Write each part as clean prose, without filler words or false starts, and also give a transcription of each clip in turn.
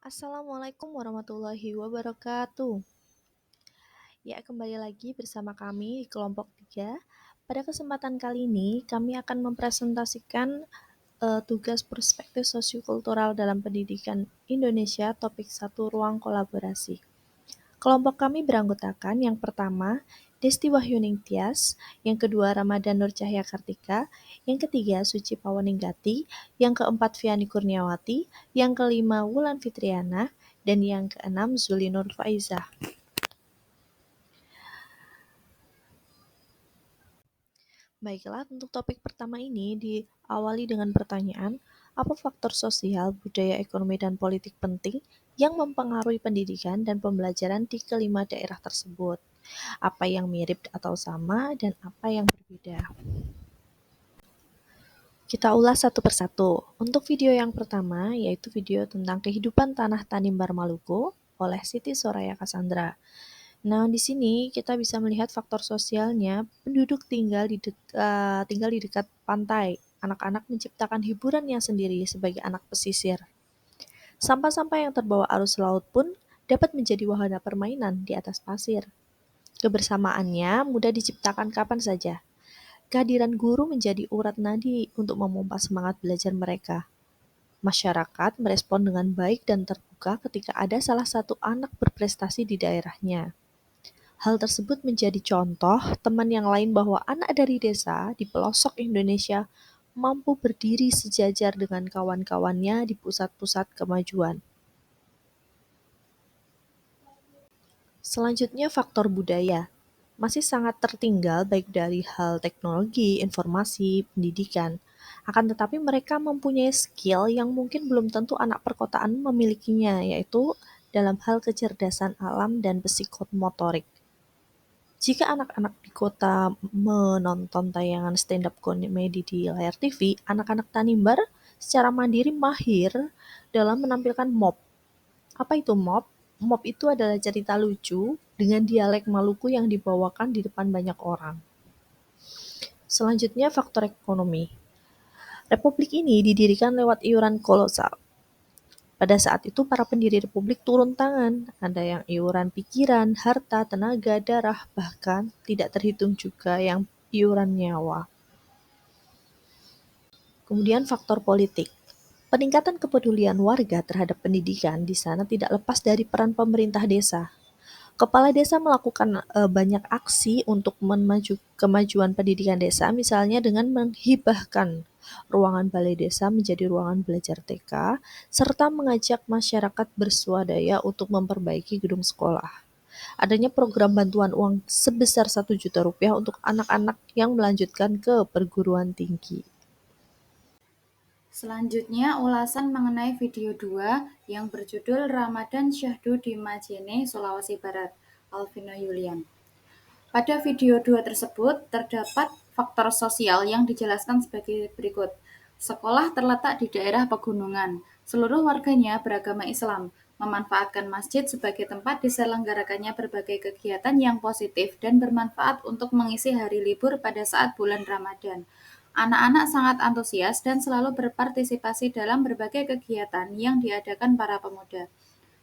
Assalamualaikum warahmatullahi wabarakatuh. Ya, kembali lagi bersama kami di kelompok 3. Pada kesempatan kali ini, kami akan mempresentasikan tugas perspektif sosiokultural dalam pendidikan Indonesia, topik 1 ruang kolaborasi. Kelompok kami beranggotakan yang pertama, Desti Wahyuning Tias, yang kedua Ramadan Nur Cahya Kartika, yang ketiga Suci Pawaninggati, yang keempat Viani Kurniawati, yang kelima Wulan Fitriana, dan yang keenam Zuli Nur Faizah. Baiklah, untuk topik pertama ini diawali dengan pertanyaan, apa faktor sosial, budaya, ekonomi, dan politik penting yang mempengaruhi pendidikan dan pembelajaran di kelima daerah tersebut? Apa yang mirip atau sama, dan apa yang berbeda? Kita ulas satu persatu. Untuk video yang pertama, yaitu video tentang kehidupan tanah Tanimbar Maluku oleh Siti Soraya Cassandra. Nah, di sini kita bisa melihat faktor sosialnya, penduduk tinggal di dekat pantai. Anak-anak menciptakan hiburannya sendiri sebagai anak pesisir. Sampah-sampah yang terbawa arus laut pun dapat menjadi wahana permainan di atas pasir. Kebersamaannya mudah diciptakan kapan saja. Kehadiran guru menjadi urat nadi untuk memompa semangat belajar mereka. Masyarakat merespon dengan baik dan terbuka ketika ada salah satu anak berprestasi di daerahnya. Hal tersebut menjadi contoh teman yang lain bahwa anak dari desa di pelosok Indonesia mampu berdiri sejajar dengan kawan-kawannya di pusat-pusat kemajuan. Selanjutnya faktor budaya. Masih sangat tertinggal baik dari hal teknologi, informasi, pendidikan. Akan tetapi mereka mempunyai skill yang mungkin belum tentu anak perkotaan memilikinya, yaitu dalam hal kecerdasan alam dan psikomotorik. Jika anak-anak di kota menonton tayangan stand-up komedi di layar TV, anak-anak Tanimbar secara mandiri mahir dalam menampilkan mob. Apa itu mob? Mob itu adalah cerita lucu dengan dialek Maluku yang dibawakan di depan banyak orang. Selanjutnya faktor ekonomi. Republik ini didirikan lewat iuran kolosal. Pada saat itu para pendiri republik turun tangan, ada yang iuran pikiran, harta, tenaga, darah, bahkan tidak terhitung juga yang iuran nyawa. Kemudian faktor politik. Peningkatan kepedulian warga terhadap pendidikan di sana tidak lepas dari peran pemerintah desa. Kepala desa melakukan banyak aksi untuk kemajuan pendidikan desa, misalnya dengan menghibahkan ruangan balai desa menjadi ruangan belajar TK, serta mengajak masyarakat bersuadaya untuk memperbaiki gedung sekolah. Adanya program bantuan uang sebesar 1 juta rupiah untuk anak-anak yang melanjutkan ke perguruan tinggi. Selanjutnya, ulasan mengenai video 2 yang berjudul Ramadan Syahdu di Majene, Sulawesi Barat, Alvino Yulian. Pada video 2 tersebut, terdapat faktor sosial yang dijelaskan sebagai berikut. Sekolah terletak di daerah pegunungan. Seluruh warganya beragama Islam, memanfaatkan masjid sebagai tempat diselenggarakannya berbagai kegiatan yang positif dan bermanfaat untuk mengisi hari libur pada saat bulan Ramadan. Anak-anak sangat antusias dan selalu berpartisipasi dalam berbagai kegiatan yang diadakan para pemuda.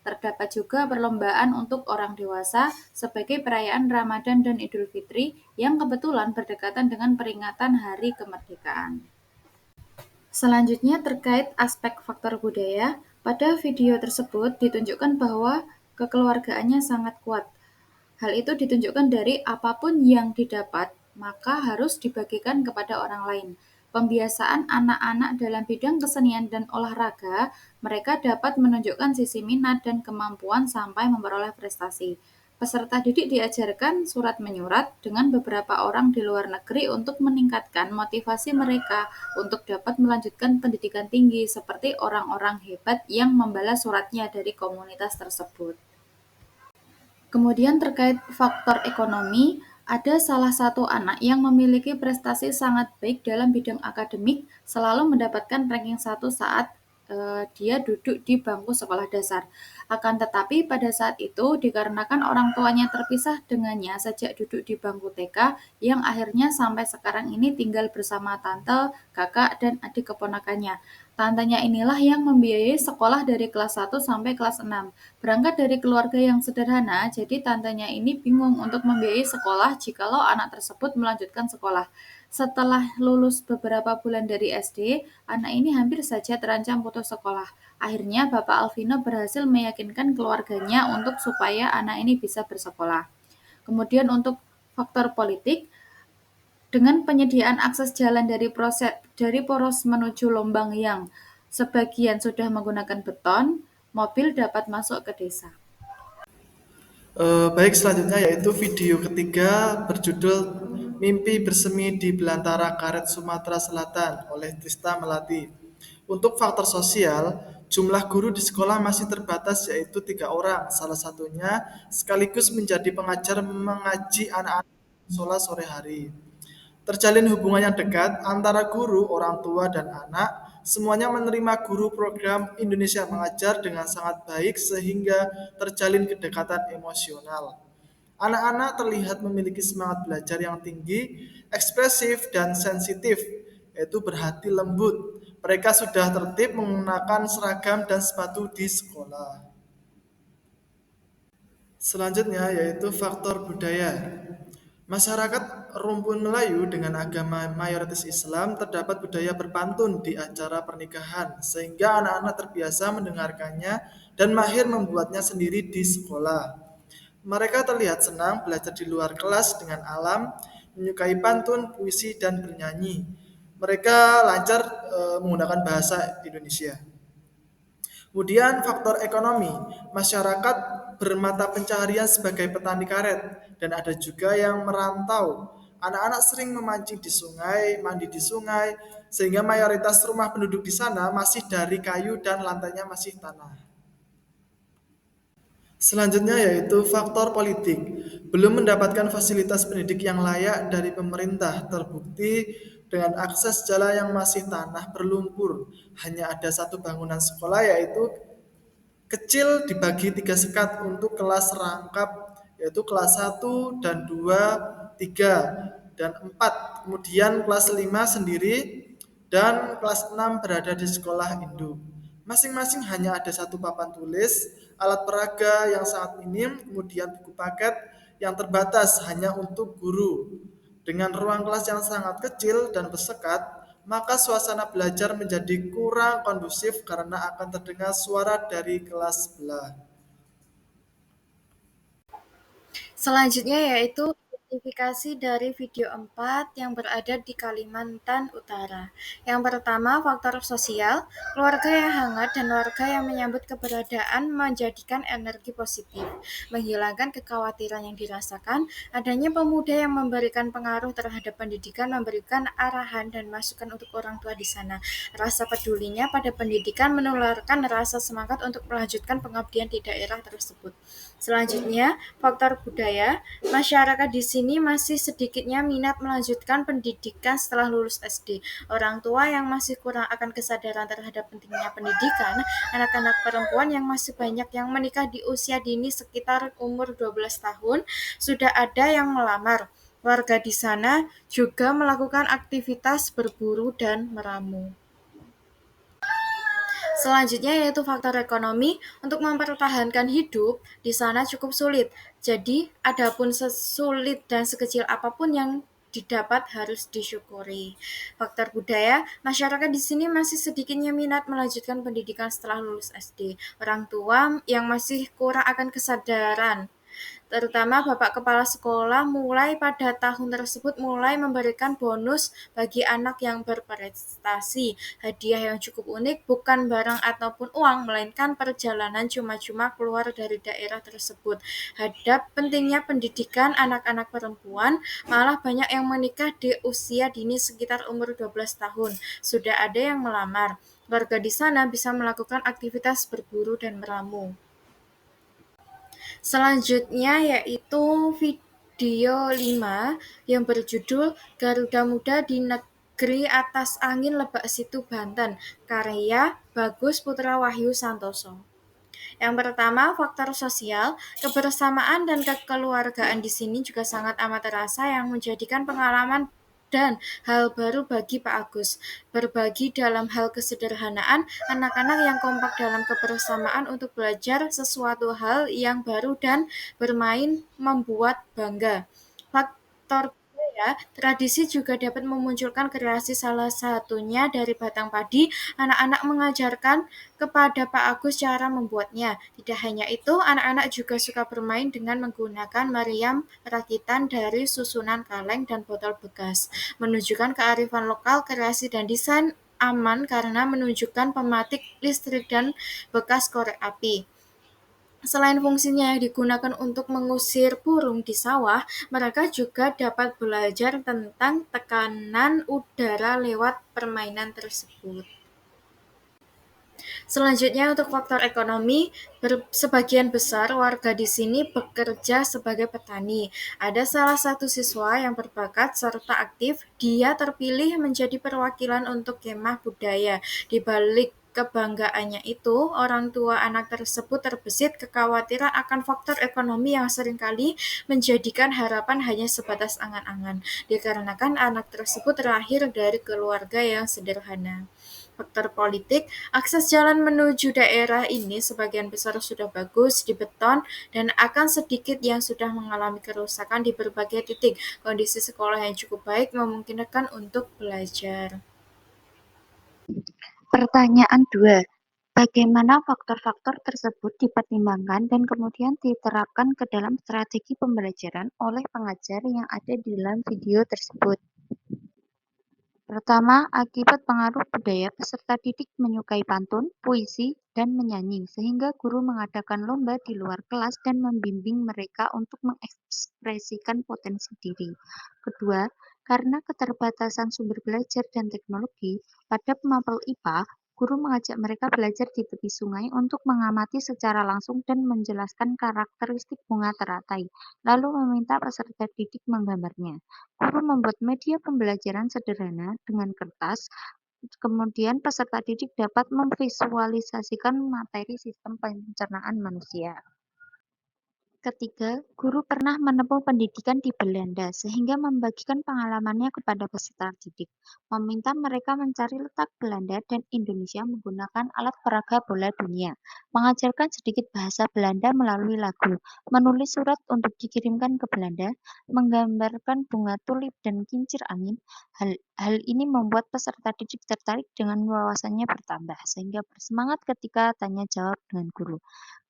Terdapat juga perlombaan untuk orang dewasa sebagai perayaan Ramadan dan Idul Fitri yang kebetulan berdekatan dengan peringatan Hari Kemerdekaan. Selanjutnya terkait aspek faktor budaya, pada video tersebut ditunjukkan bahwa kekeluargaannya sangat kuat. Hal itu ditunjukkan dari apapun yang didapat, maka harus dibagikan kepada orang lain. Pembiasaan anak-anak dalam bidang kesenian dan olahraga, mereka dapat menunjukkan sisi minat dan kemampuan sampai memperoleh prestasi. Peserta didik diajarkan surat menyurat dengan beberapa orang di luar negeri untuk meningkatkan motivasi mereka untuk dapat melanjutkan pendidikan tinggi seperti orang-orang hebat yang membalas suratnya dari komunitas tersebut. Kemudian terkait faktor ekonomi, ada salah satu anak yang memiliki prestasi sangat baik dalam bidang akademik, selalu mendapatkan ranking 1 saat dia duduk di bangku sekolah dasar. Akan tetapi pada saat itu dikarenakan orang tuanya terpisah dengannya sejak duduk di bangku TK, yang akhirnya sampai sekarang ini tinggal bersama tante, kakak, dan adik keponakannya. Tantenya inilah yang membiayai sekolah dari kelas 1 sampai kelas 6. Berangkat dari keluarga yang sederhana, jadi tantenya ini bingung untuk membiayai sekolah jikalau anak tersebut melanjutkan sekolah. Setelah lulus beberapa bulan dari SD, anak ini hampir saja terancam putus sekolah. Akhirnya Bapak Alvino berhasil meyakinkan keluarganya untuk supaya anak ini bisa bersekolah. Kemudian untuk faktor politik, dengan penyediaan akses jalan dari poros menuju Lombang yang sebagian sudah menggunakan beton, mobil dapat masuk ke desa. Baik, selanjutnya yaitu video ketiga berjudul Mimpi Bersemi di Belantara Karet Sumatera Selatan oleh Trista Melati. Untuk faktor sosial, jumlah guru di sekolah masih terbatas yaitu 3 orang. Salah satunya sekaligus menjadi pengajar mengaji anak-anak sekolah sore hari. Terjalin hubungan yang dekat antara guru, orang tua, dan anak. Semuanya menerima guru program Indonesia Mengajar dengan sangat baik sehingga terjalin kedekatan emosional. Anak-anak terlihat memiliki semangat belajar yang tinggi, ekspresif, dan sensitif, yaitu berhati lembut. Mereka sudah tertib menggunakan seragam dan sepatu di sekolah. Selanjutnya yaitu faktor budaya. Masyarakat rumpun Melayu dengan agama mayoritas Islam terdapat budaya berpantun di acara pernikahan sehingga anak-anak terbiasa mendengarkannya dan mahir membuatnya sendiri di sekolah. Mereka terlihat senang belajar di luar kelas dengan alam, menyukai pantun, puisi, dan bernyanyi. Mereka lancar menggunakan bahasa Indonesia. Kemudian faktor ekonomi, masyarakat bermata pencaharian sebagai petani karet dan ada juga yang merantau. Anak-anak sering memancing di sungai, mandi di sungai, sehingga mayoritas rumah penduduk di sana masih dari kayu dan lantainya masih tanah. Selanjutnya yaitu faktor politik. Belum mendapatkan fasilitas pendidik yang layak dari pemerintah, terbukti dengan akses jalan yang masih tanah berlumpur. Hanya ada satu bangunan sekolah yaitu kecil dibagi 3 sekat untuk kelas rangkap yaitu kelas 1 dan 2, 3 dan 4. Kemudian kelas 5 sendiri dan kelas 6 berada di sekolah induk. Masing-masing hanya ada satu papan tulis, alat peraga yang sangat minim, kemudian buku paket yang terbatas hanya untuk guru. Dengan ruang kelas yang sangat kecil dan bersekat, maka suasana belajar menjadi kurang kondusif karena akan terdengar suara dari kelas sebelah. Selanjutnya yaitu identifikasi dari video 4 yang berada di Kalimantan Utara. Yang pertama, faktor sosial, keluarga yang hangat dan warga yang menyambut keberadaan menjadikan energi positif, menghilangkan kekhawatiran yang dirasakan, adanya pemuda yang memberikan pengaruh terhadap pendidikan, memberikan arahan dan masukan untuk orang tua di sana. Rasa pedulinya pada pendidikan menularkan rasa semangat untuk melanjutkan pengabdian di daerah tersebut. Selanjutnya, faktor budaya, masyarakat di sini masih sedikitnya minat melanjutkan pendidikan setelah lulus SD. Orang tua yang masih kurang akan kesadaran terhadap pentingnya pendidikan, anak-anak perempuan yang masih banyak yang menikah di usia dini sekitar umur 12 tahun, sudah ada yang melamar. Warga di sana juga melakukan aktivitas berburu dan meramu. Selanjutnya yaitu faktor ekonomi. Untuk mempertahankan hidup di sana cukup sulit. Jadi, adapun sesulit dan sekecil apapun yang didapat harus disyukuri. Faktor budaya, masyarakat di sini masih sedikitnya minat melanjutkan pendidikan setelah lulus SD. Orang tua yang masih kurang akan kesadaran terutama Bapak Kepala Sekolah mulai pada tahun tersebut mulai memberikan bonus bagi anak yang berprestasi. Hadiah yang cukup unik bukan barang ataupun uang, melainkan perjalanan cuma-cuma keluar dari daerah tersebut. Hadap pentingnya pendidikan anak-anak perempuan, malah banyak yang menikah di usia dini sekitar umur 12 tahun. Sudah ada yang melamar. Warga di sana bisa melakukan aktivitas berburu dan meramu. Selanjutnya yaitu video 5 yang berjudul Garuda Muda di Negeri Atas Angin Lebak Situ Banten, karya Bagus Putra Wahyu Santoso. Yang pertama, faktor sosial, kebersamaan dan kekeluargaan di sini juga sangat amat terasa yang menjadikan pengalaman dan hal baru bagi Pak Agus. Berbagi dalam hal kesederhanaan, anak-anak yang kompak dalam kebersamaan untuk belajar sesuatu hal yang baru dan bermain membuat bangga. Faktor ya, tradisi juga dapat memunculkan kreasi, salah satunya dari batang padi. Anak-anak mengajarkan kepada Pak Agus cara membuatnya. Tidak hanya itu, anak-anak juga suka bermain dengan menggunakan meriam rakitan dari susunan kaleng dan botol bekas, menunjukkan kearifan lokal, kreasi dan desain aman karena menunjukkan pematik listrik dan bekas korek api. Selain fungsinya yang digunakan untuk mengusir burung di sawah, mereka juga dapat belajar tentang tekanan udara lewat permainan tersebut. Selanjutnya untuk faktor ekonomi, sebagian besar warga di sini bekerja sebagai petani. Ada salah satu siswa yang berbakat serta aktif, dia terpilih menjadi perwakilan untuk kemah budaya. Di balik kebanggaannya itu, orang tua anak tersebut terbesit kekhawatiran akan faktor ekonomi yang seringkali menjadikan harapan hanya sebatas angan-angan, dikarenakan anak tersebut terlahir dari keluarga yang sederhana. Faktor politik, akses jalan menuju daerah ini sebagian besar sudah bagus, dibeton, dan akan sedikit yang sudah mengalami kerusakan di berbagai titik. Kondisi sekolah yang cukup baik memungkinkan untuk belajar. Pertanyaan 2. Bagaimana faktor-faktor tersebut dipertimbangkan dan kemudian diterapkan ke dalam strategi pembelajaran oleh pengajar yang ada di dalam video tersebut? Pertama, akibat pengaruh budaya, peserta didik menyukai pantun, puisi, dan menyanyi, sehingga guru mengadakan lomba di luar kelas dan membimbing mereka untuk mengekspresikan potensi diri. Kedua, karena keterbatasan sumber belajar dan teknologi, pada pemapel IPA, guru mengajak mereka belajar di tepi sungai untuk mengamati secara langsung dan menjelaskan karakteristik bunga teratai, lalu meminta peserta didik menggambarnya. Guru membuat media pembelajaran sederhana dengan kertas, kemudian peserta didik dapat memvisualisasikan materi sistem pencernaan manusia. Ketiga, guru pernah menempuh pendidikan di Belanda sehingga membagikan pengalamannya kepada peserta didik, meminta mereka mencari letak Belanda dan Indonesia menggunakan alat peraga bola dunia, mengajarkan sedikit bahasa Belanda melalui lagu, menulis surat untuk dikirimkan ke Belanda, menggambarkan bunga tulip dan kincir angin. Hal ini membuat peserta didik tertarik dengan wawasannya bertambah, sehingga bersemangat ketika tanya jawab dengan guru.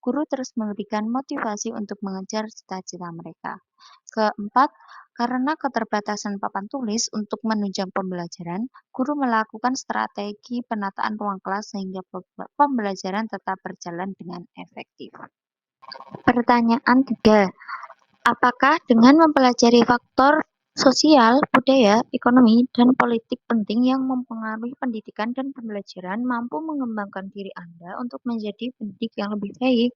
Guru terus memberikan motivasi untuk mengejar cita-cita mereka. Keempat, karena keterbatasan papan tulis untuk menunjang pembelajaran, guru melakukan strategi penataan ruang kelas sehingga pembelajaran tetap berjalan dengan efektif. Pertanyaan 3. Apakah dengan mempelajari faktor sosial, budaya, ekonomi, dan politik penting yang mempengaruhi pendidikan dan pembelajaran mampu mengembangkan diri Anda untuk menjadi pendidik yang lebih baik?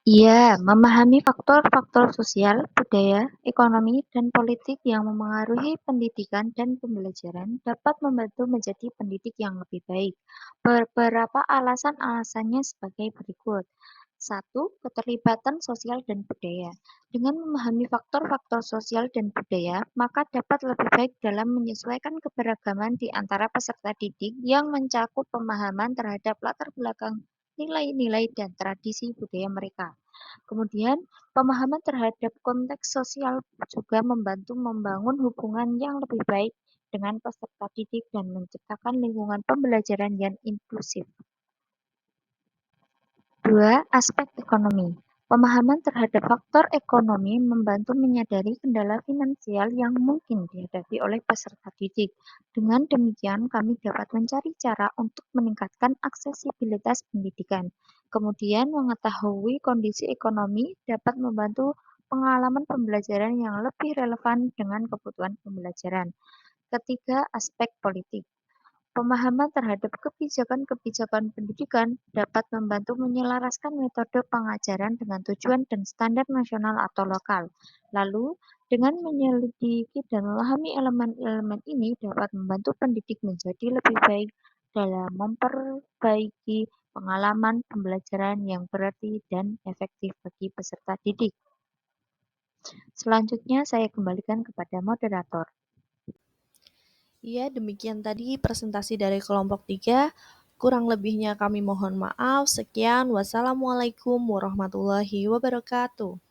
Iya, memahami faktor-faktor sosial, budaya, ekonomi, dan politik yang memengaruhi pendidikan dan pembelajaran dapat membantu menjadi pendidik yang lebih baik. Beberapa alasan-alasannya sebagai berikut. 1. Keterlibatan sosial dan budaya. Dengan memahami faktor-faktor sosial dan budaya, maka dapat lebih baik dalam menyesuaikan keberagaman di antara peserta didik yang mencakup pemahaman terhadap latar belakang nilai-nilai dan tradisi budaya mereka. Kemudian, pemahaman terhadap konteks sosial juga membantu membangun hubungan yang lebih baik dengan peserta didik dan menciptakan lingkungan pembelajaran yang inklusif. 2. Aspek ekonomi. Pemahaman terhadap faktor ekonomi membantu menyadari kendala finansial yang mungkin dihadapi oleh peserta didik. Dengan demikian, kami dapat mencari cara untuk meningkatkan aksesibilitas pendidikan. Kemudian, mengetahui kondisi ekonomi dapat membantu pengalaman pembelajaran yang lebih relevan dengan kebutuhan pembelajaran. Ketiga, aspek politik. Pemahaman terhadap kebijakan-kebijakan pendidikan dapat membantu menyelaraskan metode pengajaran dengan tujuan dan standar nasional atau lokal. Lalu, dengan menyelidiki dan memahami elemen-elemen ini dapat membantu pendidik menjadi lebih baik dalam memperbaiki pengalaman pembelajaran yang berarti dan efektif bagi peserta didik. Selanjutnya, saya kembalikan kepada moderator. Ya, demikian tadi presentasi dari kelompok 3. Kurang lebihnya kami mohon maaf. Sekian, wassalamualaikum warahmatullahi wabarakatuh.